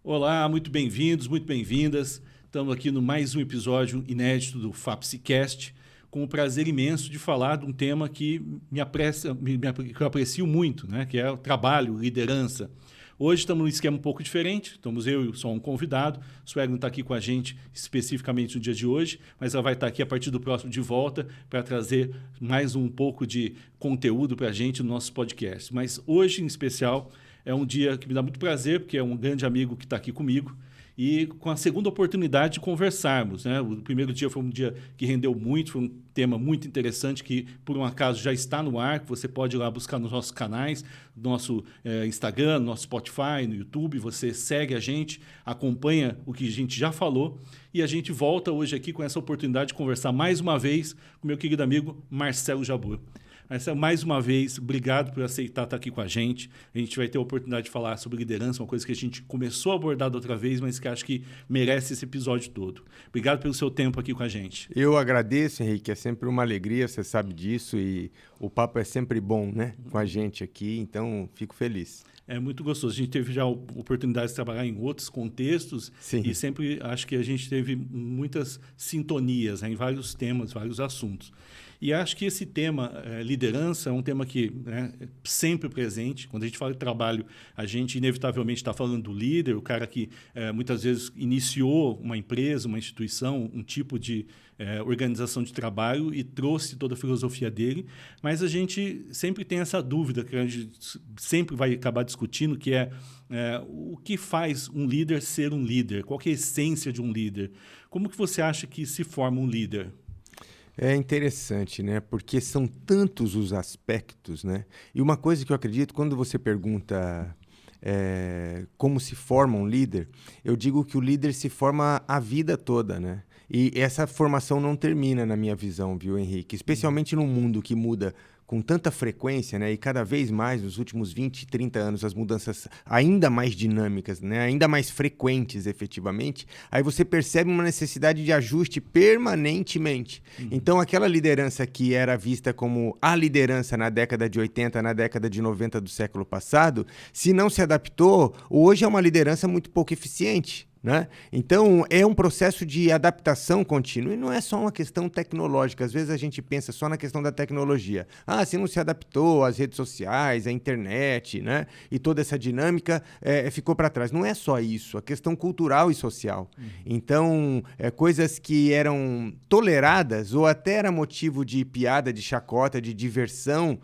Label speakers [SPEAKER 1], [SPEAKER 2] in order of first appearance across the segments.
[SPEAKER 1] Olá, muito bem-vindos, muito bem-vindas. Estamos aqui no mais um episódio inédito do FAPSicast, com o prazer imenso de falar de um tema que que eu aprecio muito, né? Que é o trabalho, liderança. Hoje estamos num esquema um pouco diferente, estamos eu e só um convidado. O Sueli não está aqui com a gente especificamente no dia de hoje, mas ela vai estar aqui a partir do próximo de volta para trazer mais um pouco de conteúdo para a gente no nosso podcast. Mas hoje, em especial, é um dia que me dá muito prazer, porque é um grande amigo que está aqui comigo e com a segunda oportunidade de conversarmos, né? O primeiro dia foi um dia que rendeu muito, foi um tema muito interessante que, por um acaso, já está no ar, que você pode ir lá buscar nos nossos canais, no nosso Instagram, no nosso Spotify, no YouTube, você segue a gente, acompanha o que a gente já falou e a gente volta hoje aqui com essa oportunidade de conversar mais uma vez com meu querido amigo Marcelo Jabbour. Marcelo, mais uma vez, obrigado por aceitar estar aqui com a gente. A gente vai ter a oportunidade de falar sobre liderança, uma coisa que a gente começou a abordar da outra vez, mas que acho que merece esse episódio todo. Obrigado pelo seu tempo aqui com a gente.
[SPEAKER 2] Eu agradeço, Henrique. É sempre uma alegria, você sabe disso, e o papo é sempre bom, né? Com a gente aqui, então fico feliz.
[SPEAKER 1] É muito gostoso. A gente teve já a oportunidade de trabalhar em outros contextos. Sim. E sempre acho que a gente teve muitas sintonias, né, em vários temas, vários assuntos. E acho que esse tema, liderança, é um tema que é sempre presente. Quando a gente fala de trabalho, a gente inevitavelmente está falando do líder, o cara que muitas vezes iniciou uma empresa, uma instituição, um tipo de organização de trabalho e trouxe toda a filosofia dele. Mas a gente sempre tem essa dúvida, que a gente sempre vai acabar discutindo, que é o que faz um líder ser um líder? Qual que é a essência de um líder? Como que você acha que se forma um líder?
[SPEAKER 2] É interessante, né? Porque são tantos os aspectos, né? E uma coisa que eu acredito, quando você pergunta como se forma um líder, eu digo que o líder se forma a vida toda, né? E essa formação não termina, na minha visão, viu, Henrique? Especialmente num mundo que muda com tanta frequência, né? E cada vez mais, nos últimos 20, 30 anos, as mudanças ainda mais dinâmicas, né? Ainda mais frequentes, efetivamente, aí você percebe uma necessidade de ajuste permanentemente. Então, aquela liderança que era vista como a liderança na década de 80, na década de 90 do século passado, se não se adaptou, hoje é uma liderança muito pouco eficiente. Né? Então, é um processo de adaptação contínua e não é só uma questão tecnológica. Às vezes a gente pensa só na questão da tecnologia. Se não se adaptou às redes sociais, à internet, né? E toda essa dinâmica ficou para trás. Não é só isso, a questão cultural e social. Então, coisas que eram toleradas ou até era motivo de piada, de chacota, de diversão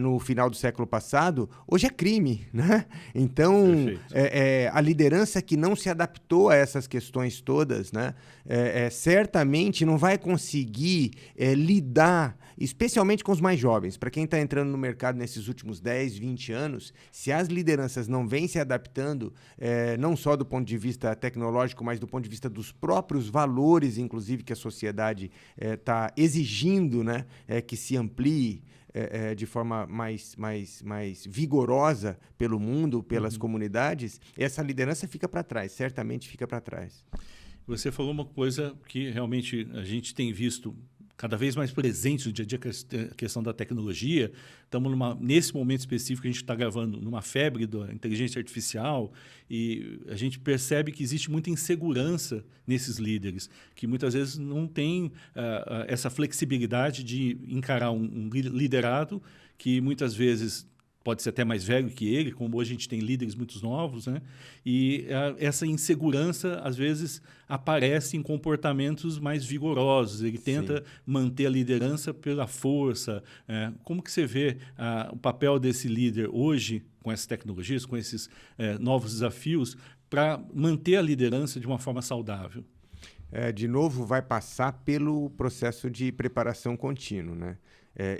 [SPEAKER 2] no final do século passado, hoje é crime. Né? Então, a liderança que não se adaptou a essas questões todas, né? Certamente não vai conseguir lidar, especialmente com os mais jovens. Para quem está entrando no mercado nesses últimos 10, 20 anos, se as lideranças não vêm se adaptando, não só do ponto de vista tecnológico, mas do ponto de vista dos próprios valores, inclusive, que a sociedade está exigindo, né? Que se amplie de forma mais vigorosa pelo mundo, pelas comunidades, essa liderança fica para trás, certamente fica para trás.
[SPEAKER 1] Você falou uma coisa que realmente a gente tem visto cada vez mais presente no dia a dia, a questão da tecnologia. Estamos nesse momento específico, a gente está gravando numa febre da inteligência artificial e a gente percebe que existe muita insegurança nesses líderes, que muitas vezes não tem essa flexibilidade de encarar um liderado que muitas vezes pode ser até mais velho que ele, como hoje a gente tem líderes muito novos, né? E essa insegurança, às vezes, aparece em comportamentos mais vigorosos. Ele tenta manter a liderança pela força. Como que você vê o papel desse líder hoje, com essas tecnologias, com esses novos desafios, para manter a liderança de uma forma saudável?
[SPEAKER 2] De novo, vai passar pelo processo de preparação contínuo, né?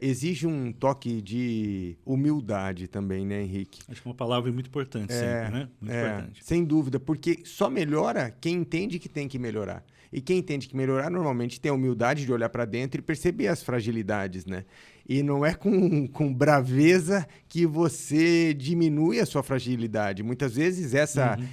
[SPEAKER 2] Exige um toque de humildade também, né, Henrique?
[SPEAKER 1] Acho que é uma palavra muito importante sempre, né? Muito importante.
[SPEAKER 2] Sem dúvida, porque só melhora quem entende que tem que melhorar. E quem entende que melhorar, normalmente tem a humildade de olhar para dentro e perceber as fragilidades, né? E não é com braveza que você diminui a sua fragilidade. Muitas vezes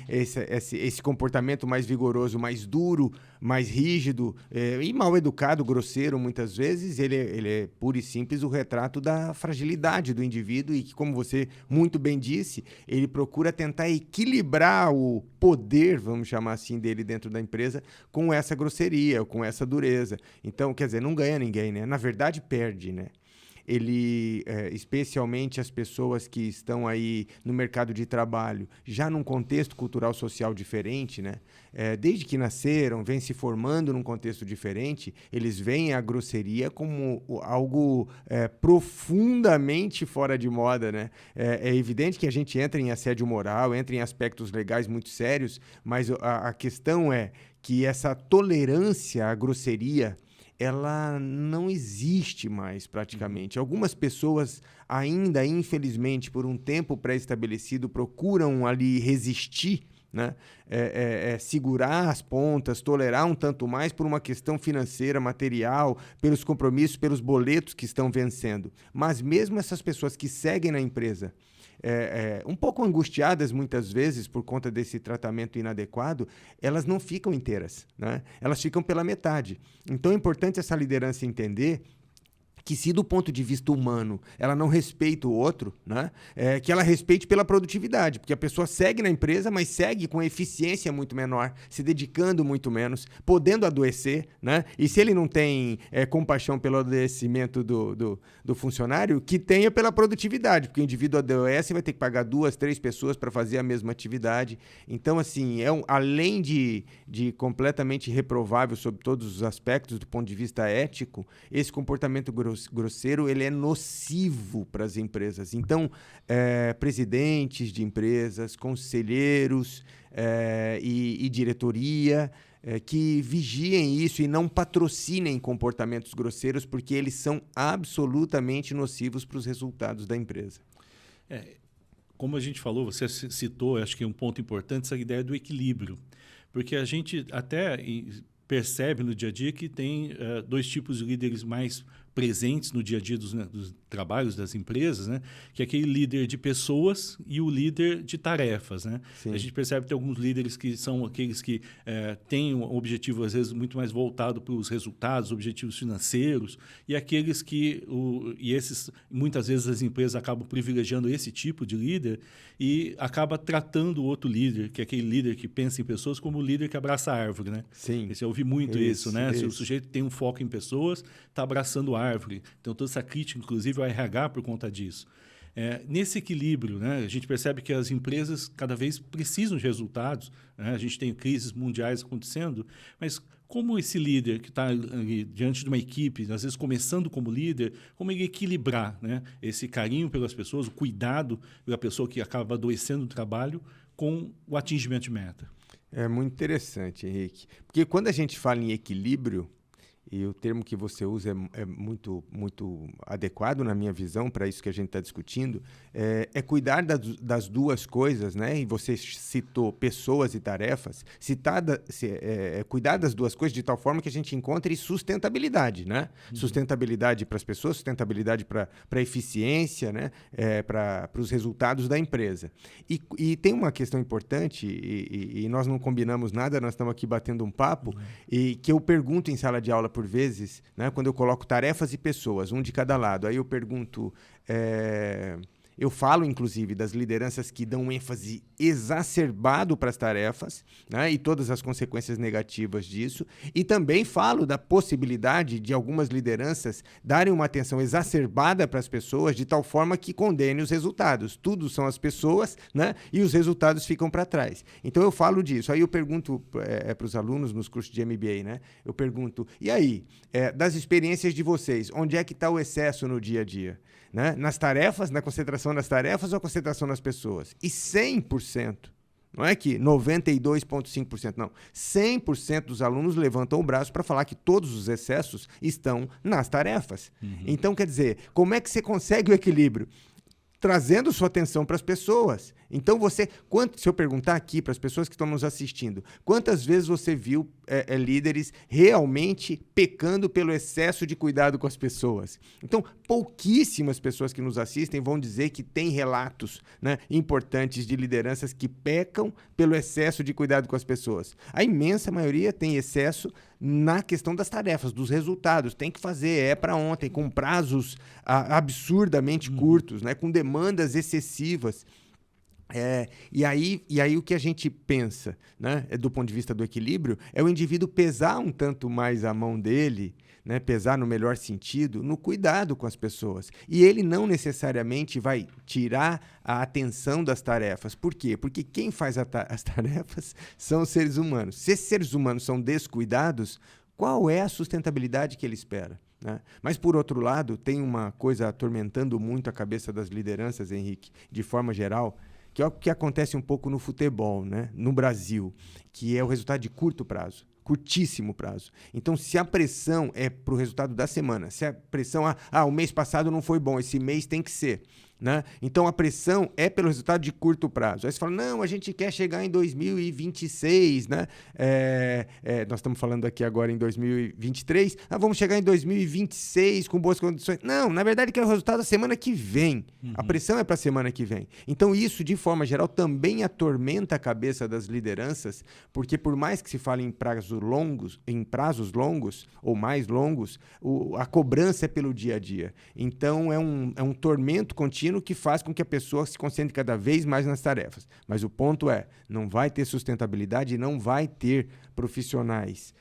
[SPEAKER 2] esse comportamento mais vigoroso, mais duro, mais rígido e mal educado, grosseiro, muitas vezes, ele é puro e simples o retrato da fragilidade do indivíduo e que, como você muito bem disse, ele procura tentar equilibrar o poder, vamos chamar assim, dele dentro da empresa com essa grosseria, com essa dureza. Então, quer dizer, não ganha ninguém, né? Na verdade, perde, né? Ele, especialmente as pessoas que estão aí no mercado de trabalho, já num contexto cultural social diferente, né? Desde que nasceram, vêm se formando num contexto diferente, eles veem a grosseria como algo profundamente fora de moda, né? É evidente que a gente entra em assédio moral, entra em aspectos legais muito sérios, mas a questão é que essa tolerância à grosseria ela não existe mais praticamente. Algumas pessoas ainda, infelizmente, por um tempo pré-estabelecido, procuram ali resistir, né? Segurar as pontas, tolerar um tanto mais por uma questão financeira, material, pelos compromissos, pelos boletos que estão vencendo. Mas mesmo essas pessoas que seguem na empresa, um pouco angustiadas muitas vezes por conta desse tratamento inadequado, elas não ficam inteiras, né? Elas ficam pela metade. Então é importante essa liderança entender que se do ponto de vista humano ela não respeita o outro, né, que ela respeite pela produtividade, porque a pessoa segue na empresa, mas segue com eficiência muito menor, se dedicando muito menos, podendo adoecer, né? E se ele não tem compaixão pelo adoecimento do funcionário, que tenha pela produtividade, porque o indivíduo adoece e vai ter que pagar 2, 3 pessoas para fazer a mesma atividade. Então, assim, além de completamente reprovável sob todos os aspectos do ponto de vista ético, esse comportamento grosseiro, ele é nocivo para as empresas. Então, presidentes de empresas, conselheiros e diretoria que vigiem isso e não patrocinem comportamentos grosseiros, porque eles são absolutamente nocivos para os resultados da empresa.
[SPEAKER 1] Como a gente falou, você citou, acho que é um ponto importante, essa ideia do equilíbrio. Porque a gente até percebe no dia a dia que tem 2 tipos de líderes mais presentes no dia a dia dos trabalhos das empresas, né? Que é aquele líder de pessoas e o líder de tarefas, né? A gente percebe que tem alguns líderes que são aqueles que têm um objetivo, às vezes, muito mais voltado para os resultados, objetivos financeiros, e aqueles que... esses, muitas vezes, as empresas acabam privilegiando esse tipo de líder e acaba tratando o outro líder, que é aquele líder que pensa em pessoas, como o líder que abraça a árvore, né?
[SPEAKER 2] Sim.
[SPEAKER 1] Eu ouvi muito isso, né? Se o sujeito tem um foco em pessoas, está abraçando a árvore. Então, toda essa crítica, inclusive, ao RH por conta disso. Nesse equilíbrio, né, a gente percebe que as empresas cada vez precisam de resultados, né? A gente tem crises mundiais acontecendo, mas como esse líder que está diante de uma equipe, às vezes começando como líder, como ele equilibrar, né, esse carinho pelas pessoas, o cuidado pela pessoa que acaba adoecendo no trabalho com o atingimento de meta?
[SPEAKER 2] É muito interessante, Henrique. Porque quando a gente fala em equilíbrio, e o termo que você usa é muito, muito adequado, na minha visão, para isso que a gente está discutindo, cuidar das duas coisas, né? E você citou pessoas e tarefas, cuidar das duas coisas de tal forma que a gente encontre sustentabilidade, né? Sustentabilidade para as pessoas, sustentabilidade para a eficiência, né? Para os resultados da empresa. E tem uma questão importante, e nós não combinamos nada, nós estamos aqui batendo um papo, e que eu pergunto em sala de aula por vezes, né, quando eu coloco tarefas e pessoas, um de cada lado, aí eu pergunto, eu falo, inclusive, das lideranças que dão ênfase exacerbado para as tarefas, né, e todas as consequências negativas disso, e também falo da possibilidade de algumas lideranças darem uma atenção exacerbada para as pessoas, de tal forma que condenem os resultados. Tudo são as pessoas, né, e os resultados ficam para trás. Então, eu falo disso. Aí eu pergunto para os alunos nos cursos de MBA, né, eu pergunto, e aí, das experiências de vocês, onde é que está o excesso no dia a dia? Né? Nas tarefas, na concentração nas tarefas ou a concentração nas pessoas? E 100%, não é que 92,5%, não. 100% dos alunos levantam o braço para falar que todos os excessos estão nas tarefas. Então, quer dizer, como é que você consegue o equilíbrio? trazendo sua atenção para as pessoas. Então, se eu perguntar aqui para as pessoas que estão nos assistindo, quantas vezes você viu líderes realmente pecando pelo excesso de cuidado com as pessoas? Então, pouquíssimas pessoas que nos assistem vão dizer que tem relatos, né, importantes de lideranças que pecam pelo excesso de cuidado com as pessoas. A imensa maioria tem excesso na questão das tarefas, dos resultados. Tem que fazer, para ontem, com prazos absurdamente curtos, né, com demandas excessivas. E aí o que a gente pensa, né, do ponto de vista do equilíbrio, é o indivíduo pesar um tanto mais a mão dele, né, pesar no melhor sentido, no cuidado com as pessoas. E ele não necessariamente vai tirar a atenção das tarefas. Por quê? Porque quem faz as tarefas são os seres humanos. Se esses seres humanos são descuidados, qual é a sustentabilidade que ele espera? Né? Mas, por outro lado, tem uma coisa atormentando muito a cabeça das lideranças, Henrique, de forma geral, que é o que acontece um pouco no futebol, né? No Brasil, que é o resultado de curto prazo, curtíssimo prazo. Então, se a pressão é para o resultado da semana, se a pressão, o mês passado não foi bom, esse mês tem que ser, né? Então, a pressão é pelo resultado de curto prazo. Aí você fala, não, a gente quer chegar em 2026, né? Nós estamos falando aqui agora em 2023, vamos chegar em 2026 com boas condições. Não, na verdade, que é o resultado da semana que vem. Uhum. A pressão é para a semana que vem. Então, isso, de forma geral, também atormenta a cabeça das lideranças, porque por mais que se fale em prazos longos ou mais longos, a cobrança é pelo dia a dia. Então, é um tormento contínuo que faz com que a pessoa se concentre cada vez mais nas tarefas. Mas o ponto não vai ter sustentabilidade e não vai ter profissionais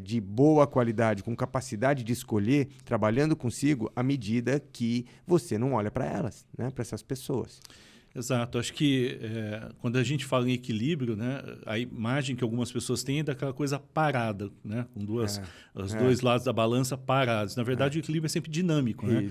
[SPEAKER 2] de boa qualidade, com capacidade de escolher, trabalhando consigo, à medida que você não olha para elas, né, para essas pessoas.
[SPEAKER 1] Exato. Acho que quando a gente fala em equilíbrio, né, a imagem que algumas pessoas têm é daquela coisa parada, né, com os dois lados da balança parados. Na verdade, o equilíbrio é sempre dinâmico. Né?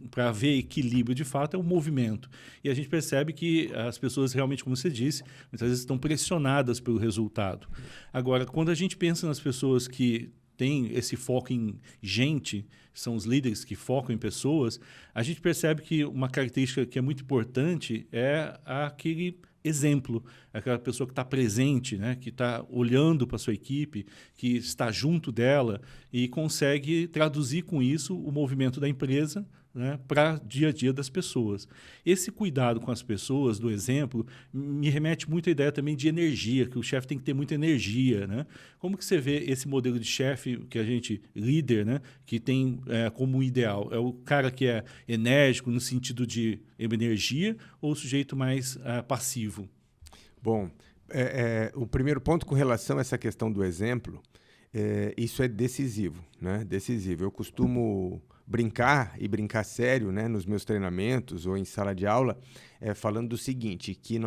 [SPEAKER 1] Para haver equilíbrio, de fato, é um movimento. E a gente percebe que as pessoas realmente, como você disse, muitas vezes estão pressionadas pelo resultado. Agora, quando a gente pensa nas pessoas que tem esse foco em gente, são os líderes que focam em pessoas, a gente percebe que uma característica que é muito importante é aquele exemplo, aquela pessoa que está presente, né? Que está olhando para a sua equipe, que está junto dela e consegue traduzir com isso o movimento da empresa, né, para o dia a dia das pessoas. Esse cuidado com as pessoas, do exemplo, me remete muito à ideia também de energia, que o chefe tem que ter muita energia. Né? Como que você vê esse modelo de chefe que a gente, líder, né, que tem como ideal? É o cara que é enérgico no sentido de energia ou o sujeito mais passivo?
[SPEAKER 2] Bom, o primeiro ponto com relação a essa questão do exemplo, isso é decisivo, né? Decisivo. Eu costumo brincar sério, né, nos meus treinamentos ou em sala de aula, falando do seguinte, que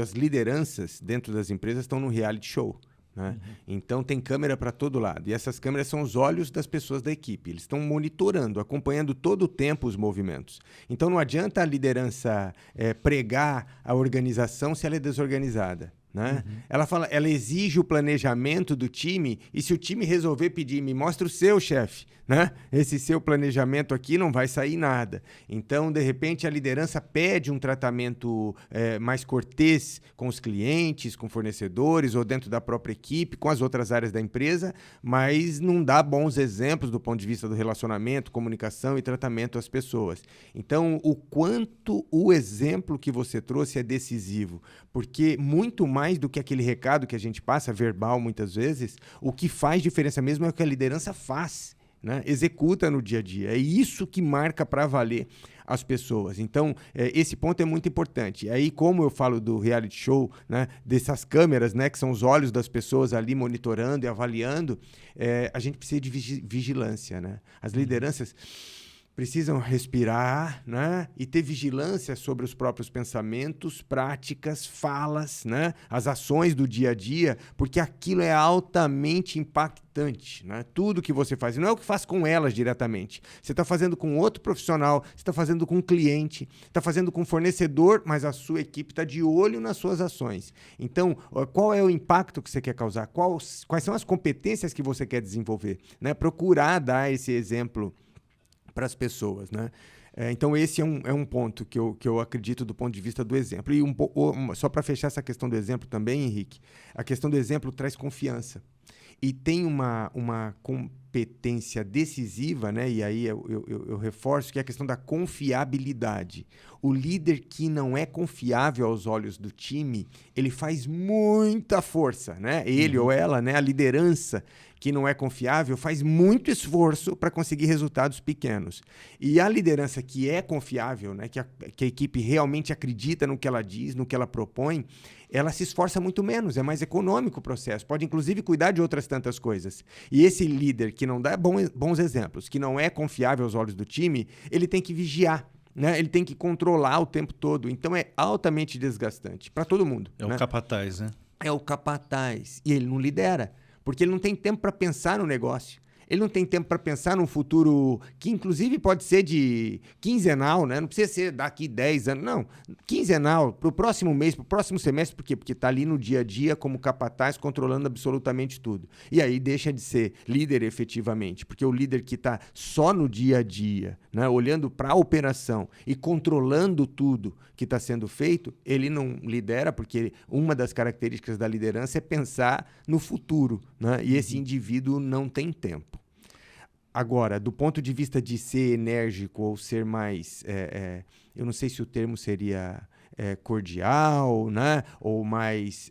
[SPEAKER 2] as lideranças dentro das empresas estão num reality show. Né? Uhum. Então tem câmera para todo lado. E essas câmeras são os olhos das pessoas da equipe. Eles estão monitorando, acompanhando todo o tempo os movimentos. Então não adianta a liderança pregar a organização se ela é desorganizada. Né? Uhum. Ela exige o planejamento do time e se o time resolver pedir, me mostra o seu, chefe, né? Esse seu planejamento aqui não vai sair nada. Então, de repente, a liderança pede um tratamento mais cortês com os clientes, com fornecedores ou dentro da própria equipe, com as outras áreas da empresa, mas não dá bons exemplos do ponto de vista do relacionamento, comunicação e tratamento às pessoas. Então, o quanto o exemplo que você trouxe é decisivo, porque muito mais do que aquele recado que a gente passa, verbal muitas vezes, o que faz diferença mesmo é o que a liderança faz, né? Executa no dia a dia. É isso que marca para valer as pessoas. Então, esse ponto é muito importante. Aí, como eu falo do reality show, né, dessas câmeras, né, que são os olhos das pessoas ali monitorando e avaliando, a gente precisa de vigilância. Né? As lideranças precisam respirar, né? E ter vigilância sobre os próprios pensamentos, práticas, falas, né? As ações do dia a dia, porque aquilo é altamente impactante. Né? Tudo que você faz, não é o que faz com elas diretamente. Você está fazendo com outro profissional, você está fazendo com um cliente, está fazendo com um fornecedor, mas a sua equipe está de olho nas suas ações. Então, qual é o impacto que você quer causar? Quais são as competências que você quer desenvolver? Né? Procurar dar esse exemplo para as pessoas, né? Então, esse é um ponto que eu acredito do ponto de vista do exemplo. E só para fechar essa questão do exemplo também, Henrique, a questão do exemplo traz confiança. E tem uma competência decisiva, né? E aí eu reforço, que é a questão da confiabilidade. O líder que não é confiável aos olhos do time, ele faz muita força, né? Ele ou ela, né? A liderança que não é confiável faz muito esforço para conseguir resultados pequenos. E a liderança que é confiável, né? Que a equipe realmente acredita no que ela diz, no que ela propõe, ela se esforça muito menos, é mais econômico o processo, pode inclusive cuidar de outras tantas coisas. E esse líder que não dá bons exemplos, que não é confiável aos olhos do time, ele tem que vigiar, né? Ele tem que controlar o tempo todo. Então é altamente desgastante para todo mundo.
[SPEAKER 1] É, né? O capataz, né?
[SPEAKER 2] É o capataz. E ele não lidera, porque ele não tem tempo para pensar no negócio. Ele não tem tempo para pensar num futuro que, inclusive, pode ser de quinzenal, né? Não precisa ser daqui 10 anos, não. Quinzenal, para o próximo mês, para o próximo semestre. Por quê? Porque está ali no dia a dia como capataz, controlando absolutamente tudo. E aí deixa de ser líder efetivamente, porque o líder que está só no dia a dia, né? Olhando para a operação e controlando tudo que está sendo feito, ele não lidera, porque uma das características da liderança é pensar no futuro, né? E esse indivíduo não tem tempo. Agora, do ponto de vista de ser enérgico ou ser mais... eu não sei se o termo seria cordial, né? Ou mais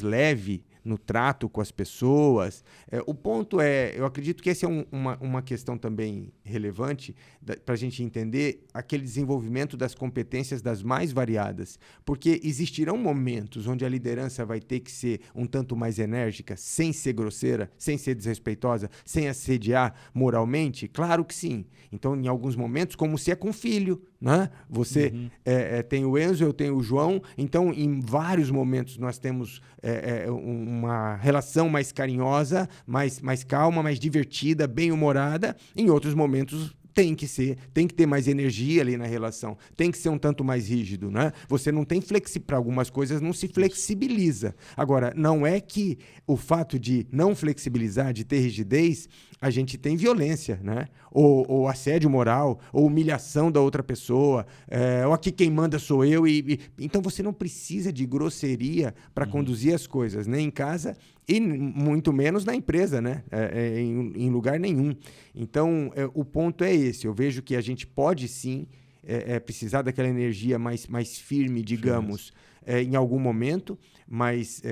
[SPEAKER 2] leve no trato com as pessoas. O ponto eu acredito que essa é uma questão também relevante para a gente entender aquele desenvolvimento das competências das mais variadas, porque existirão momentos onde a liderança vai ter que ser um tanto mais enérgica, sem ser grosseira, sem ser desrespeitosa, sem assediar moralmente? Claro que sim. Então, em alguns momentos, como se é com filho, né? Você tem o Enzo, eu tenho o João, então em vários momentos nós temos uma relação mais carinhosa, mais calma, mais divertida, bem-humorada. Em outros momentos tem que ter mais energia ali na relação, tem que ser um tanto mais rígido, né? Você não tem para algumas coisas não se flexibiliza. Agora, não é que o fato de não flexibilizar, de ter rigidez, a gente tem violência, né? Ou assédio moral, ou humilhação da outra pessoa, ou aqui quem manda sou eu. Então você não precisa de grosseria para conduzir as coisas, nem em casa e muito menos na empresa, né? Em lugar nenhum. Então, o ponto é esse. Eu vejo que a gente pode sim precisar daquela energia mais firme, digamos, em algum momento, mas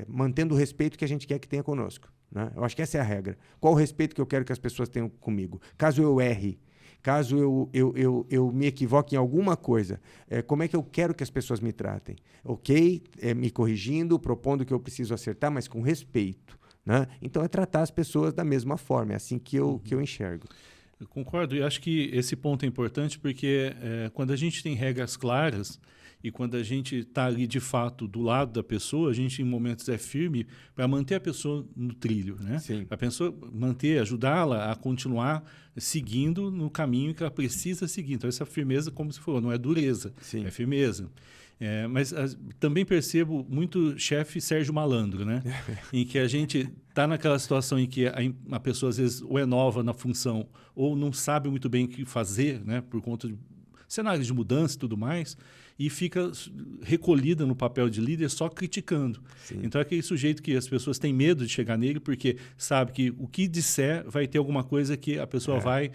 [SPEAKER 2] mantendo o respeito que a gente quer que tenha conosco, né? Eu acho que essa é a regra. Qual o respeito que eu quero que as pessoas tenham comigo? Caso eu erre, caso eu me equivoque em alguma coisa, como é que eu quero que as pessoas me tratem? Ok? Me corrigindo, propondo que eu preciso acertar, mas com respeito, né? Então, é tratar as pessoas da mesma forma. É assim que eu enxergo.
[SPEAKER 1] Eu concordo. E acho que esse ponto é importante porque quando a gente tem regras claras e quando a gente está ali, de fato, do lado da pessoa, a gente, em momentos, é firme para manter a pessoa no trilho, né?
[SPEAKER 2] Sim.
[SPEAKER 1] A pessoa ajudá-la a continuar seguindo no caminho que ela precisa seguir. Então, essa firmeza, como você falou, não é dureza,
[SPEAKER 2] Sim.
[SPEAKER 1] é firmeza. Mas também percebo muito chefe Sérgio Malandro, né? Em que a gente está naquela situação em que a pessoa, às vezes, ou é nova na função ou não sabe muito bem o que fazer, né? Por conta de cenários de mudança e tudo mais, e fica recolhida no papel de líder só criticando.
[SPEAKER 2] Sim.
[SPEAKER 1] Então é aquele sujeito que as pessoas têm medo de chegar nele porque sabe que o que disser vai ter alguma coisa que a pessoa vai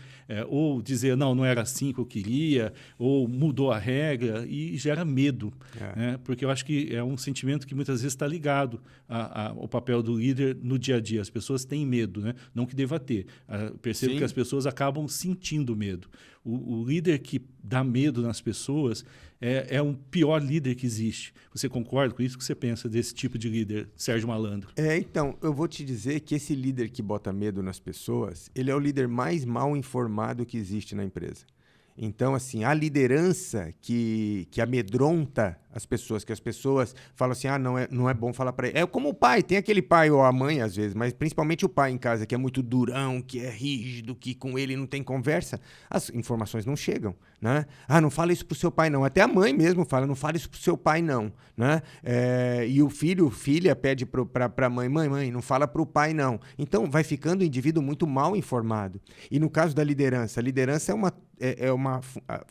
[SPEAKER 1] ou dizer, não era assim que eu queria, ou mudou a regra, e gera medo. Né? Porque eu acho que é um sentimento que muitas vezes está ligado ao papel do líder no dia a dia. As pessoas têm medo, né? Não que deva ter. Percebo
[SPEAKER 2] Sim.
[SPEAKER 1] que as pessoas acabam sentindo medo. O líder que dá medo nas pessoas é um pior líder que existe. Você concorda com isso? O que você pensa desse tipo de líder, Sérgio Malandro?
[SPEAKER 2] Então, eu vou te dizer que esse líder que bota medo nas pessoas, ele é o líder mais mal informado que existe na empresa. Então, assim, a liderança que amedronta as pessoas, que as pessoas falam assim, não é bom falar para ele. É como o pai, tem aquele pai ou a mãe, às vezes, mas principalmente o pai em casa, que é muito durão, que é rígido, que com ele não tem conversa, as informações não chegam. Né? Não fala isso pro seu pai, não. Até a mãe mesmo fala, não fala isso pro seu pai, não. Né? E o filha pede pra mãe, mãe, não fala pro pai, não. Então, vai ficando o indivíduo muito mal informado. E no caso da liderança, a liderança é uma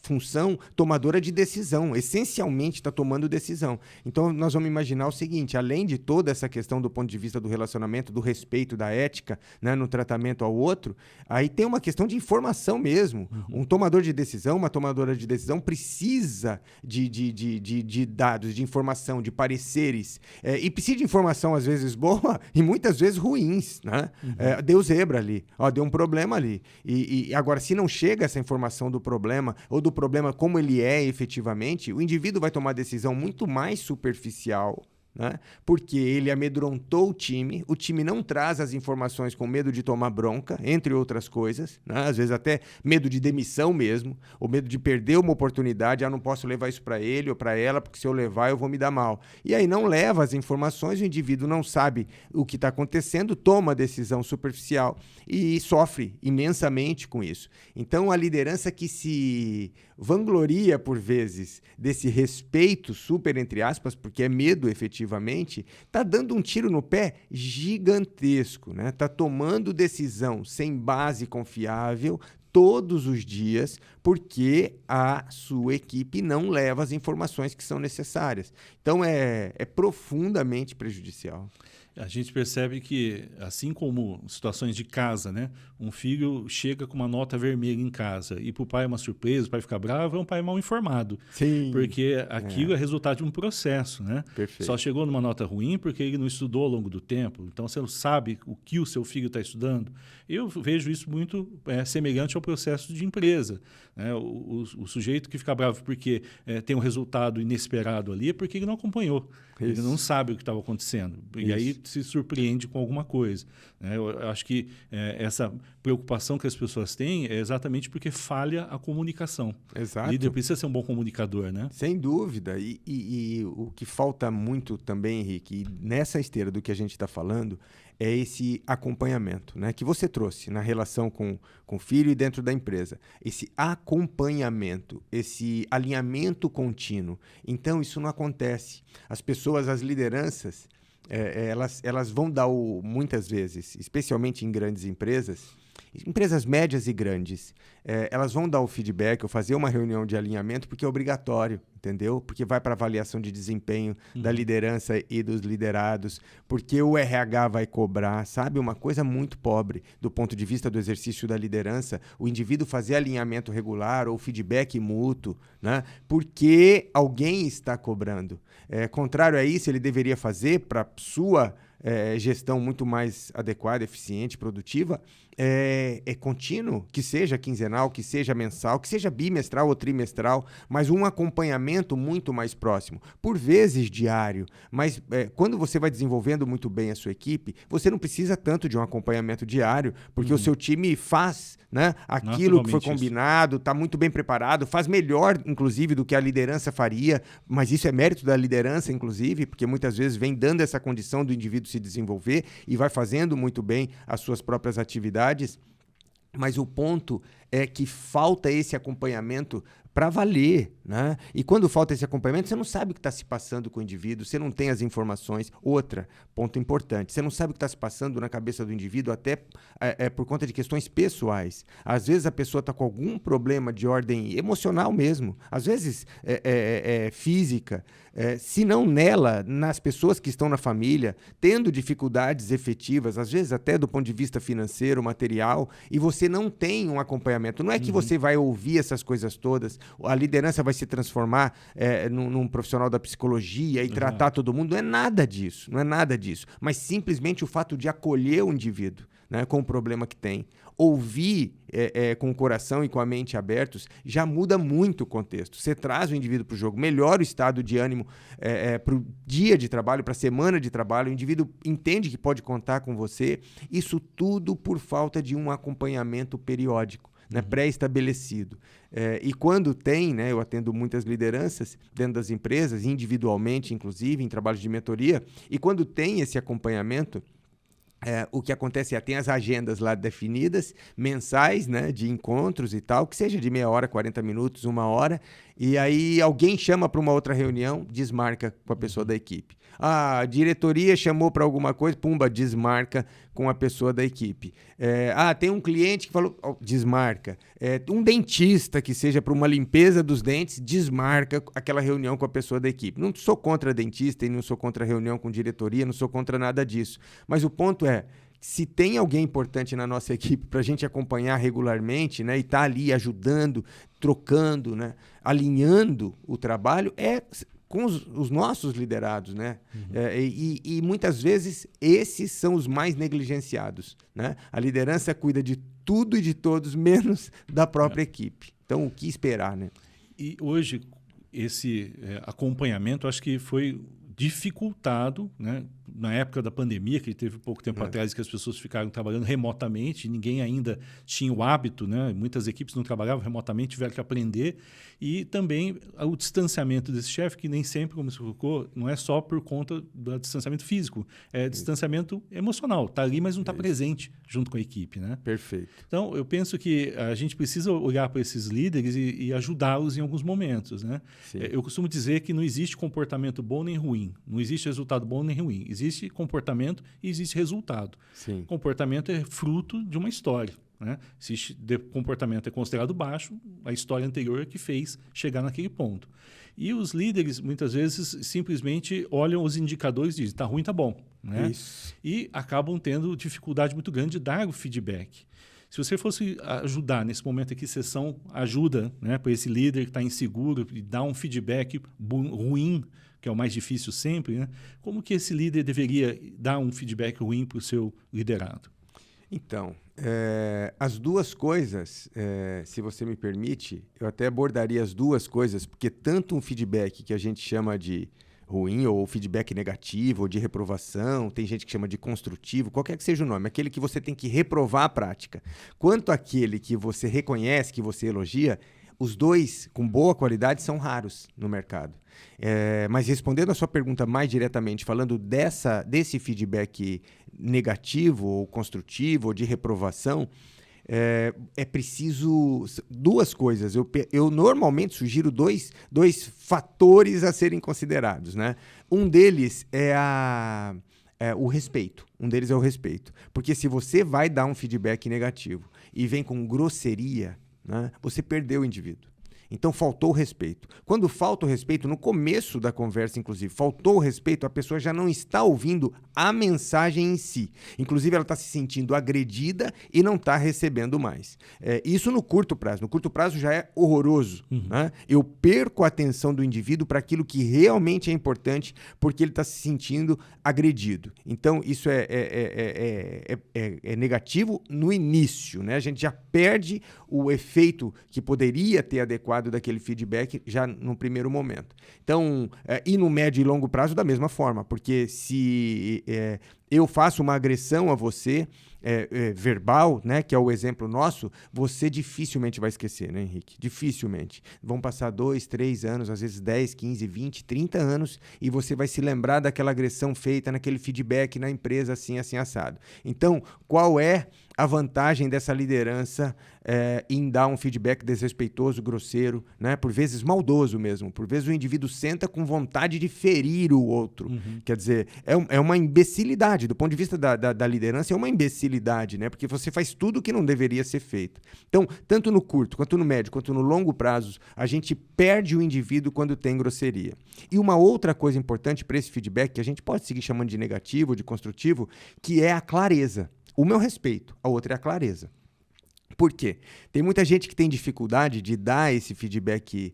[SPEAKER 2] função tomadora de decisão. Essencialmente, está tomando decisão. Então, nós vamos imaginar o seguinte, além de toda essa questão do ponto de vista do relacionamento, do respeito, da ética, né, no tratamento ao outro, aí tem uma questão de informação mesmo. Um tomador de decisão, uma tomadora de decisão precisa de dados, de informação, de pareceres. E precisa de informação, às vezes, boa e muitas vezes ruins. Né? Deu zebra ali, deu um problema ali. E agora, se não chega essa informação do problema, ou do problema como ele é efetivamente, o indivíduo vai tomar decisão muito mais superficial, né? Porque ele amedrontou o time não traz as informações com medo de tomar bronca, entre outras coisas, né? Às vezes até medo de demissão mesmo, ou medo de perder uma oportunidade, não posso levar isso para ele ou para ela, porque se eu levar eu vou me dar mal. E aí não leva as informações, o indivíduo não sabe o que está acontecendo, toma a decisão superficial e sofre imensamente com isso. Então a liderança que se vangloria por vezes desse respeito super entre aspas, porque é medo efetivamente, está dando um tiro no pé gigantesco, né? Está tomando decisão sem base confiável todos os dias, porque a sua equipe não leva as informações que são necessárias. Então é profundamente prejudicial.
[SPEAKER 1] A gente percebe que, assim como situações de casa, né? Um filho chega com uma nota vermelha em casa e para o pai é uma surpresa, o pai fica bravo, é um pai mal informado.
[SPEAKER 2] Sim.
[SPEAKER 1] Porque aquilo é resultado de um processo, né?
[SPEAKER 2] Perfeito.
[SPEAKER 1] Só chegou numa nota ruim porque ele não estudou ao longo do tempo. Então, você não sabe o que o seu filho está estudando. Eu vejo isso muito semelhante ao processo de empresa. Né? O sujeito que fica bravo porque tem um resultado inesperado ali é porque ele não acompanhou. Isso. Ele não sabe o que estava acontecendo. E aí se surpreende com alguma coisa. Né? Eu acho que essa preocupação que as pessoas têm é exatamente porque falha a comunicação.
[SPEAKER 2] Exato.
[SPEAKER 1] O líder precisa ser um bom comunicador, né?
[SPEAKER 2] Sem dúvida. E o que falta muito também, Henrique, nessa esteira do que a gente está falando, é esse acompanhamento, né, que você trouxe na relação com o filho e dentro da empresa. Esse acompanhamento, esse alinhamento contínuo. Então, isso não acontece. As pessoas, as lideranças, elas vão dar muitas vezes, especialmente em grandes empresas médias e grandes, elas vão dar o feedback ou fazer uma reunião de alinhamento porque é obrigatório, entendeu? Porque vai para avaliação de desempenho da liderança e dos liderados, porque o RH vai cobrar, sabe? Uma coisa muito pobre do ponto de vista do exercício da liderança, o indivíduo fazer alinhamento regular ou feedback mútuo, né? Porque alguém está cobrando. Contrário a isso, ele deveria fazer para sua gestão muito mais adequada, eficiente, produtiva, contínuo, que seja quinzenal, que seja mensal, que seja bimestral ou trimestral, mas um acompanhamento muito mais próximo, por vezes diário, mas quando você vai desenvolvendo muito bem a sua equipe, você não precisa tanto de um acompanhamento diário, porque o seu time faz, né, aquilo que foi combinado, está muito bem preparado, faz melhor, inclusive, do que a liderança faria, mas isso é mérito da liderança, inclusive, porque muitas vezes vem dando essa condição do indivíduo se desenvolver e vai fazendo muito bem as suas próprias atividades, mas o ponto é que falta esse acompanhamento para valer, né? E quando falta esse acompanhamento, você não sabe o que está se passando com o indivíduo, você não tem as informações. Outra, ponto importante, você não sabe o que está se passando na cabeça do indivíduo até por conta de questões pessoais. Às vezes a pessoa está com algum problema de ordem emocional mesmo, às vezes física, se não nela, nas pessoas que estão na família, tendo dificuldades efetivas, às vezes até do ponto de vista financeiro, material, e você não tem um acompanhamento. Não é que você vai ouvir essas coisas todas, a liderança vai se transformar num profissional da psicologia e tratar todo mundo. Não é nada disso, não é nada disso. Mas simplesmente o fato de acolher o indivíduo, né, com o problema que tem, ouvir com o coração e com a mente abertos, já muda muito o contexto. Você traz o indivíduo para o jogo, melhora o estado de ânimo para o dia de trabalho, para a semana de trabalho, o indivíduo entende que pode contar com você. Isso tudo por falta de um acompanhamento periódico, né, pré-estabelecido. E quando tem, né, eu atendo muitas lideranças dentro das empresas, individualmente, inclusive, em trabalhos de mentoria, e quando tem esse acompanhamento, o que acontece tem as agendas lá definidas, mensais, né, de encontros e tal, que seja de meia hora, 40 minutos, 1 hora, e aí alguém chama para uma outra reunião, desmarca com a pessoa da equipe. A diretoria chamou para alguma coisa, pumba, desmarca com a pessoa da equipe. Tem um cliente que falou, desmarca. Um dentista que seja para uma limpeza dos dentes, desmarca aquela reunião com a pessoa da equipe. Não sou contra dentista e não sou contra reunião com diretoria, não sou contra nada disso. Mas o ponto é, se tem alguém importante na nossa equipe para a gente acompanhar regularmente, né, e tá ali ajudando, trocando, né, alinhando o trabalho, com os nossos liderados, né? E muitas vezes esses são os mais negligenciados, né? A liderança cuida de tudo e de todos, menos da própria equipe. Então, o que esperar, né?
[SPEAKER 1] E hoje, esse acompanhamento, acho que foi dificultado, né? Na época da pandemia, que teve pouco tempo atrás, que as pessoas ficaram trabalhando remotamente, ninguém ainda tinha o hábito, né? Muitas equipes não trabalhavam remotamente, tiveram que aprender. E também o distanciamento desse chefe, que nem sempre, como você colocou, não é só por conta do distanciamento físico, é distanciamento emocional. Está ali, mas não está presente junto com a equipe, né?
[SPEAKER 2] Perfeito.
[SPEAKER 1] Então, eu penso que a gente precisa olhar para esses líderes e ajudá-los em alguns momentos, né? Eu costumo dizer que não existe comportamento bom nem ruim, não existe resultado bom nem ruim. Existe comportamento e existe resultado.
[SPEAKER 2] Sim.
[SPEAKER 1] Comportamento é fruto de uma história, né? Se comportamento é considerado baixo, a história anterior é que fez chegar naquele ponto. E os líderes, muitas vezes, simplesmente olham os indicadores e dizem, está ruim, está bom, né?
[SPEAKER 2] Isso.
[SPEAKER 1] E acabam tendo dificuldade muito grande de dar o feedback. Se você fosse ajudar nesse momento aqui, sessão ajuda, né, para esse líder que está inseguro e dar um feedback ruim, que é o mais difícil sempre, né? Como que esse líder deveria dar um feedback ruim para o seu liderado?
[SPEAKER 2] Então, as duas coisas, se você me permite, eu até abordaria as duas coisas, porque tanto um feedback que a gente chama de ruim, ou feedback negativo, ou de reprovação, tem gente que chama de construtivo, qualquer que seja o nome, aquele que você tem que reprovar a prática, quanto aquele que você reconhece, que você elogia, os dois, com boa qualidade, são raros no mercado. Mas respondendo a sua pergunta mais diretamente, falando desse feedback negativo, ou construtivo, ou de reprovação, é preciso duas coisas. Eu normalmente sugiro dois fatores a serem considerados, né? Um deles o respeito. Um deles é o respeito. Porque se você vai dar um feedback negativo e vem com grosseria, né, você perdeu o indivíduo. Então, faltou o respeito. Quando falta o respeito, no começo da conversa, inclusive, faltou o respeito, a pessoa já não está ouvindo a mensagem em si. Inclusive, ela está se sentindo agredida e não está recebendo mais. Isso no curto prazo. No curto prazo já é horroroso. Né? Eu perco a atenção do indivíduo para aquilo que realmente é importante, porque ele está se sentindo agredido. Então, isso é negativo no início. Né? A gente já perde o efeito que poderia ter adequado daquele feedback já no primeiro momento. Então, e no médio e longo prazo da mesma forma, porque se eu faço uma agressão a você, verbal, né, que é o exemplo nosso, você dificilmente vai esquecer, né, Henrique? Dificilmente. Vão passar 2, 3 anos, às vezes 10, 15, 20, 30 anos, e você vai se lembrar daquela agressão feita naquele feedback na empresa assim, assim, assado. Então, qual é a vantagem dessa liderança em dar um feedback desrespeitoso, grosseiro, né? Por vezes maldoso mesmo. Por vezes o indivíduo senta com vontade de ferir o outro. Quer dizer, é uma imbecilidade. Do ponto de vista da liderança, é uma imbecilidade, né? Porque você faz tudo o que não deveria ser feito. Então, tanto no curto, quanto no médio, quanto no longo prazo, a gente perde o indivíduo quando tem grosseria. E uma outra coisa importante para esse feedback, que a gente pode seguir chamando de negativo, de construtivo, que é a clareza. O meu respeito, a outra é a clareza. Por quê? Tem muita gente que tem dificuldade de dar esse feedback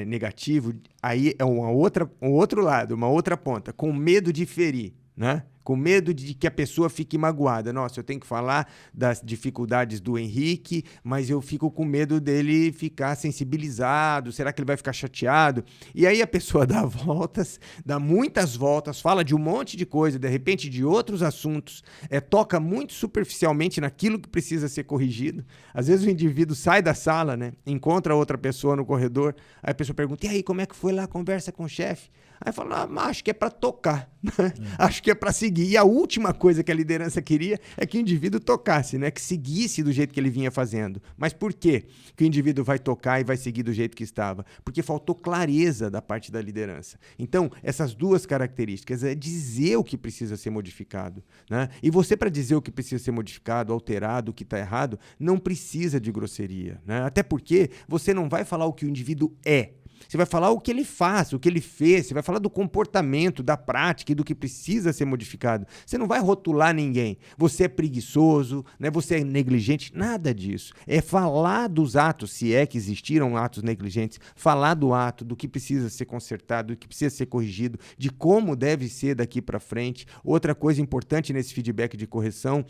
[SPEAKER 2] negativo, aí é um outro lado, uma outra ponta, com medo de ferir, né? Com medo de que a pessoa fique magoada. Nossa, eu tenho que falar das dificuldades do Henrique, mas eu fico com medo dele ficar sensibilizado. Será que ele vai ficar chateado? E aí a pessoa dá muitas voltas, fala de um monte de coisa, de repente de outros assuntos, toca muito superficialmente naquilo que precisa ser corrigido. Às vezes o indivíduo sai da sala, né, encontra outra pessoa no corredor, aí a pessoa pergunta, e aí, como é que foi lá a conversa com o chefe? Aí fala, acho que é para tocar, né? Acho que é para seguir seguir. E a última coisa que a liderança queria é que o indivíduo tocasse, né? Que seguisse do jeito que ele vinha fazendo. Mas por quê que o indivíduo vai tocar e vai seguir do jeito que estava? Porque faltou clareza da parte da liderança. Então, essas duas características é dizer o que precisa ser modificado, né? E você, para dizer o que precisa ser modificado, alterado, o que está errado, não precisa de grosseria, né? Até porque você não vai falar o que o indivíduo é. Você vai falar o que ele faz, o que ele fez, você vai falar do comportamento, da prática e do que precisa ser modificado. Você não vai rotular ninguém. Você é preguiçoso, né? Você é negligente, nada disso. É falar dos atos, se é que existiram atos negligentes, falar do ato, do que precisa ser consertado, do que precisa ser corrigido, de como deve ser daqui para frente. Outra coisa importante nesse feedback de correção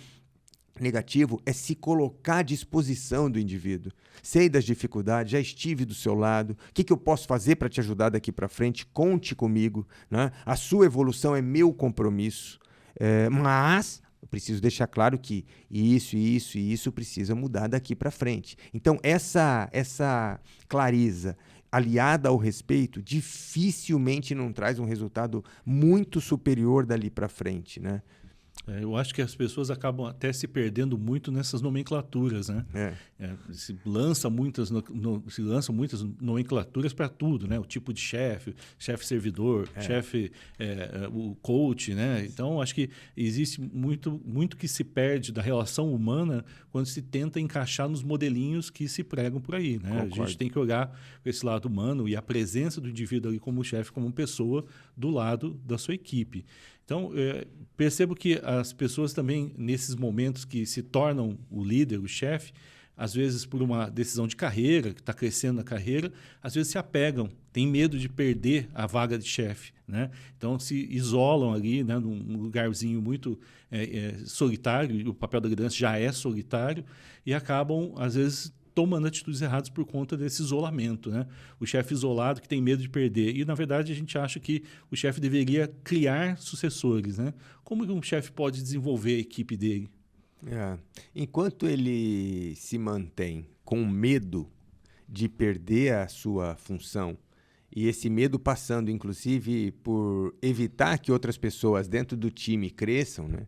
[SPEAKER 2] negativo é se colocar à disposição do indivíduo. Sei das dificuldades, já estive do seu lado, o que eu posso fazer para te ajudar daqui para frente? Conte comigo, né? A sua evolução é meu compromisso, mas eu preciso deixar claro que isso precisa mudar daqui para frente. Então, essa clareza aliada ao respeito dificilmente não traz um resultado muito superior dali para frente, né?
[SPEAKER 1] Eu acho que as pessoas acabam até se perdendo muito nessas nomenclaturas, né? Se lançam muitas nomenclaturas para tudo, né? O tipo de chefe servidor, chefe, o coach, né? Então, acho que existe muito que se perde da relação humana quando se tenta encaixar nos modelinhos que se pregam por aí, né?
[SPEAKER 2] Concordo.
[SPEAKER 1] A gente tem que olhar para esse lado humano e a presença do indivíduo ali como chefe, como pessoa do lado da sua equipe. Então, percebo que as pessoas também, nesses momentos que se tornam o líder, o chefe, às vezes por uma decisão de carreira, que está crescendo na carreira, às vezes se apegam, têm medo de perder a vaga de chefe, né? Então, se isolam ali, né, num lugarzinho muito solitário, e o papel da liderança já é solitário, e acabam, às vezes, tomando atitudes erradas por conta desse isolamento, né? O chefe isolado que tem medo de perder. E, na verdade, a gente acha que o chefe deveria criar sucessores, né? Como que um chefe pode desenvolver a equipe dele?
[SPEAKER 2] Enquanto ele se mantém com medo de perder a sua função, e esse medo passando, inclusive, por evitar que outras pessoas dentro do time cresçam, né?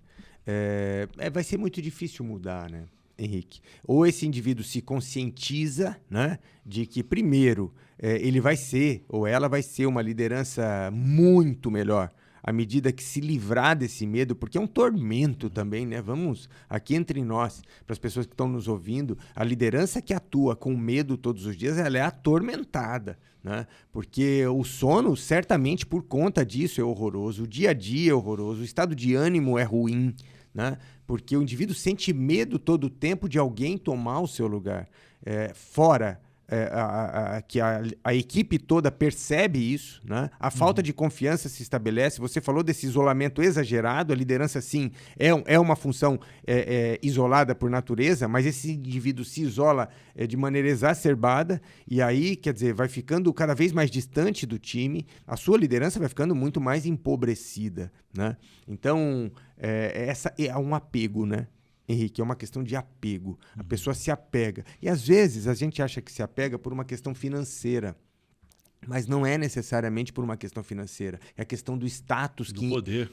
[SPEAKER 2] Vai ser muito difícil mudar, né, Henrique? Ou esse indivíduo se conscientiza, né, de que, primeiro, ele vai ser, ou ela vai ser uma liderança muito melhor à medida que se livrar desse medo, porque é um tormento também, né? Vamos aqui entre nós, para as pessoas que estão nos ouvindo, a liderança que atua com medo todos os dias, ela é atormentada, né? Porque o sono, certamente, por conta disso, é horroroso, o dia a dia é horroroso, o estado de ânimo é ruim, né? Porque o indivíduo sente medo todo o tempo de alguém tomar o seu lugar. Fora que a equipe toda percebe isso, né? A falta de confiança se estabelece. Você falou desse isolamento exagerado, a liderança, sim, é uma função isolada por natureza, mas esse indivíduo se isola de maneira exacerbada e aí, quer dizer, vai ficando cada vez mais distante do time, a sua liderança vai ficando muito mais empobrecida, né? Então, essa é um apego, né, Henrique? É uma questão de apego. A pessoa se apega. E, às vezes, a gente acha que se apega por uma questão financeira. Mas não é necessariamente por uma questão financeira. É a questão do status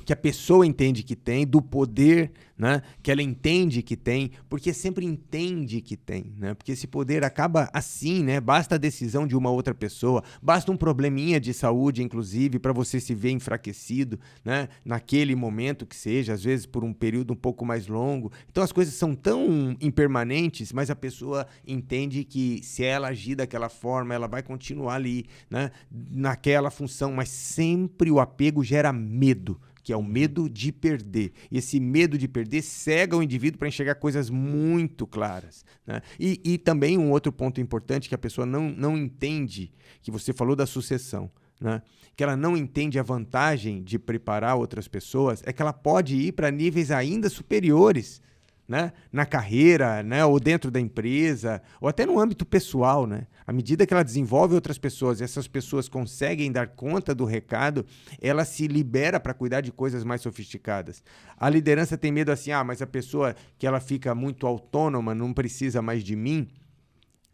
[SPEAKER 2] que a pessoa entende que tem, do poder, né, que ela entende que tem, porque sempre entende que tem, né? Porque esse poder acaba assim, né? Basta a decisão de uma outra pessoa, basta um probleminha de saúde, inclusive, para você se ver enfraquecido, né, naquele momento que seja, às vezes por um período um pouco mais longo. Então as coisas são tão impermanentes, mas a pessoa entende que se ela agir daquela forma, ela vai continuar ali, né, naquela função, mas sempre o apego gera medo, que é o medo de perder. E esse medo de perder cega o indivíduo para enxergar coisas muito claras, né? E também um outro ponto importante que a pessoa não entende, que você falou da sucessão, né? Que ela não entende a vantagem de preparar outras pessoas, é que ela pode ir para níveis ainda superiores, né, na carreira, né, ou dentro da empresa, ou até no âmbito pessoal, né? À medida que ela desenvolve outras pessoas e essas pessoas conseguem dar conta do recado, ela se libera para cuidar de coisas mais sofisticadas. A liderança tem medo assim, mas a pessoa que ela fica muito autônoma, não precisa mais de mim,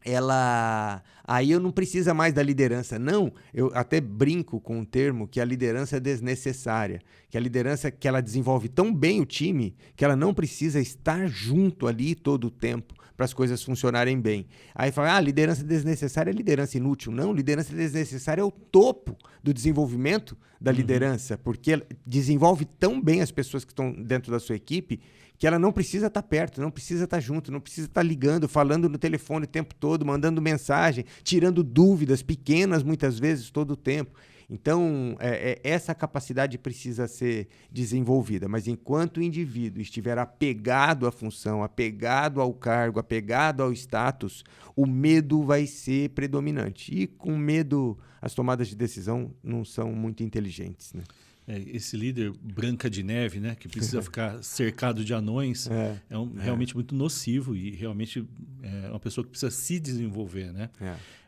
[SPEAKER 2] ela aí eu não preciso mais da liderança. Não, eu até brinco com o termo que a liderança é desnecessária, que a liderança que ela desenvolve tão bem o time que ela não precisa estar junto ali todo o tempo para as coisas funcionarem bem. Aí fala, liderança desnecessária é liderança inútil. Não, liderança desnecessária é o topo do desenvolvimento da liderança, porque desenvolve tão bem as pessoas que estão dentro da sua equipe que ela não precisa estar perto, não precisa estar junto, não precisa estar ligando, falando no telefone o tempo todo, mandando mensagem, tirando dúvidas pequenas muitas vezes todo o tempo. Então, essa capacidade precisa ser desenvolvida, mas enquanto o indivíduo estiver apegado à função, apegado ao cargo, apegado ao status, o medo vai ser predominante. E com medo, as tomadas de decisão não são muito inteligentes, né?
[SPEAKER 1] Esse líder Branca de Neve, né, que precisa ficar cercado de anões, realmente muito nocivo e realmente é uma pessoa que precisa se desenvolver, né?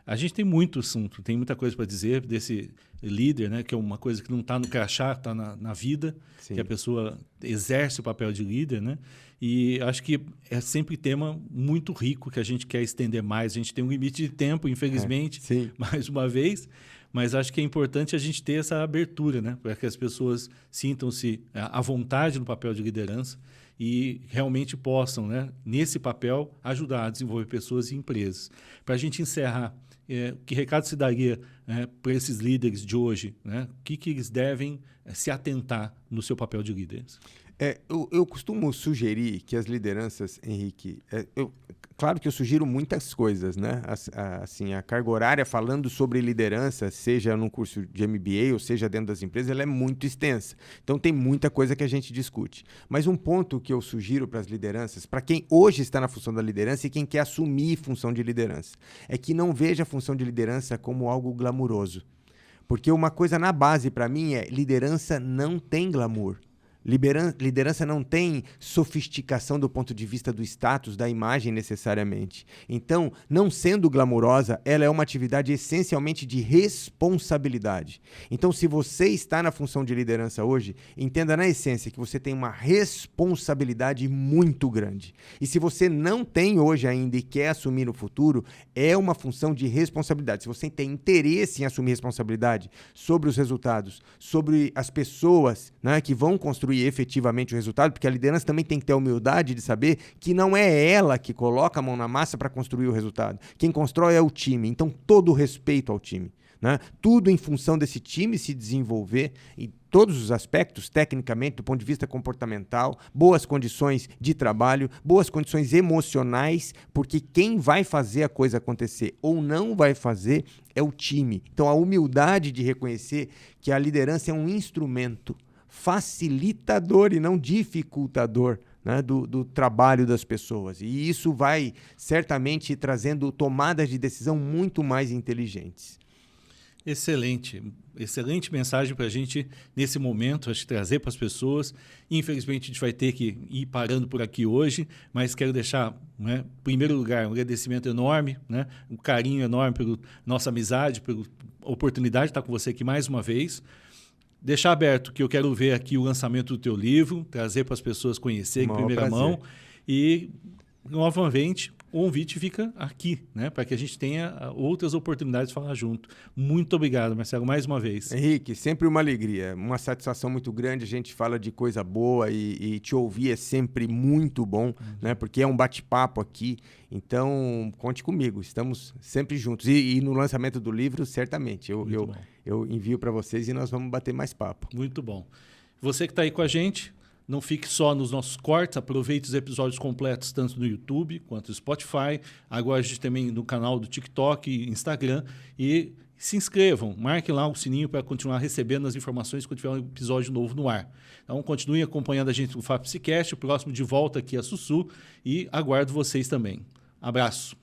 [SPEAKER 1] A gente tem muito assunto, tem muita coisa para dizer desse líder, né, que é uma coisa que não está no crachá, está na vida, Sim. que a pessoa exerce o papel de líder, né? E acho que é sempre tema muito rico que a gente quer estender mais. A gente tem um limite de tempo, infelizmente, mais uma vez, mas acho que é importante a gente ter essa abertura, né, para que as pessoas sintam-se à vontade no papel de liderança e realmente possam, né, nesse papel, ajudar a desenvolver pessoas e empresas. Para a gente encerrar, que recado se daria para esses líderes de hoje? Né? O que eles devem se atentar no seu papel de líderes?
[SPEAKER 2] Eu costumo sugerir que as lideranças, Henrique... Claro que eu sugiro muitas coisas, né? Assim, a carga horária falando sobre liderança, seja num curso de MBA ou seja dentro das empresas, ela é muito extensa. Então, tem muita coisa que a gente discute. Mas um ponto que eu sugiro para as lideranças, para quem hoje está na função da liderança e quem quer assumir função de liderança, é que não veja a função de liderança como algo glamuroso. Porque uma coisa na base, para mim, é liderança não tem glamour. Liderança não tem sofisticação do ponto de vista do status, da imagem necessariamente. Então, não sendo glamurosa, ela é uma atividade essencialmente de responsabilidade. Então, se você está na função de liderança hoje, entenda na essência que você tem uma responsabilidade muito grande. E se você não tem hoje ainda e quer assumir no futuro, é uma função de responsabilidade. Se você tem interesse em assumir responsabilidade sobre os resultados, sobre as pessoas, né, que vão construir efetivamente o resultado, porque a liderança também tem que ter a humildade de saber que não é ela que coloca a mão na massa para construir o resultado. Quem constrói é o time. Então, todo o respeito ao time, né? Tudo em função desse time se desenvolver em todos os aspectos, tecnicamente, do ponto de vista comportamental, boas condições de trabalho, boas condições emocionais, porque quem vai fazer a coisa acontecer ou não vai fazer é o time. Então, a humildade de reconhecer que a liderança é um instrumento facilitador e não dificultador, né, do trabalho das pessoas. E isso vai certamente trazendo tomadas de decisão muito mais inteligentes.
[SPEAKER 1] Excelente. Excelente mensagem para a gente, nesse momento, acho que trazer para as pessoas. Infelizmente, a gente vai ter que ir parando por aqui hoje, mas quero deixar, né, em primeiro lugar, um agradecimento enorme, né, um carinho enorme pela nossa amizade, pela oportunidade de estar com você aqui mais uma vez. Deixar aberto que eu quero ver aqui o lançamento do teu livro, trazer para as pessoas conhecerem em primeira mão. E, novamente, o convite fica aqui, né, para que a gente tenha outras oportunidades de falar junto. Muito obrigado, Marcelo, mais uma vez.
[SPEAKER 2] Henrique, sempre uma alegria, uma satisfação muito grande. A gente fala de coisa boa e te ouvir é sempre muito bom, né, porque é um bate-papo aqui. Então, conte comigo, estamos sempre juntos. E no lançamento do livro, certamente, eu envio para vocês e nós vamos bater mais papo.
[SPEAKER 1] Muito bom. Você que está aí com a gente, não fique só nos nossos cortes, aproveite os episódios completos tanto no YouTube quanto no Spotify. Agora a gente também no canal do TikTok e Instagram. E se inscrevam, marquem lá o sininho para continuar recebendo as informações quando tiver um episódio novo no ar. Então continue acompanhando a gente no FAPSicast, o próximo de volta aqui a Sussu, e aguardo vocês também. Abraço.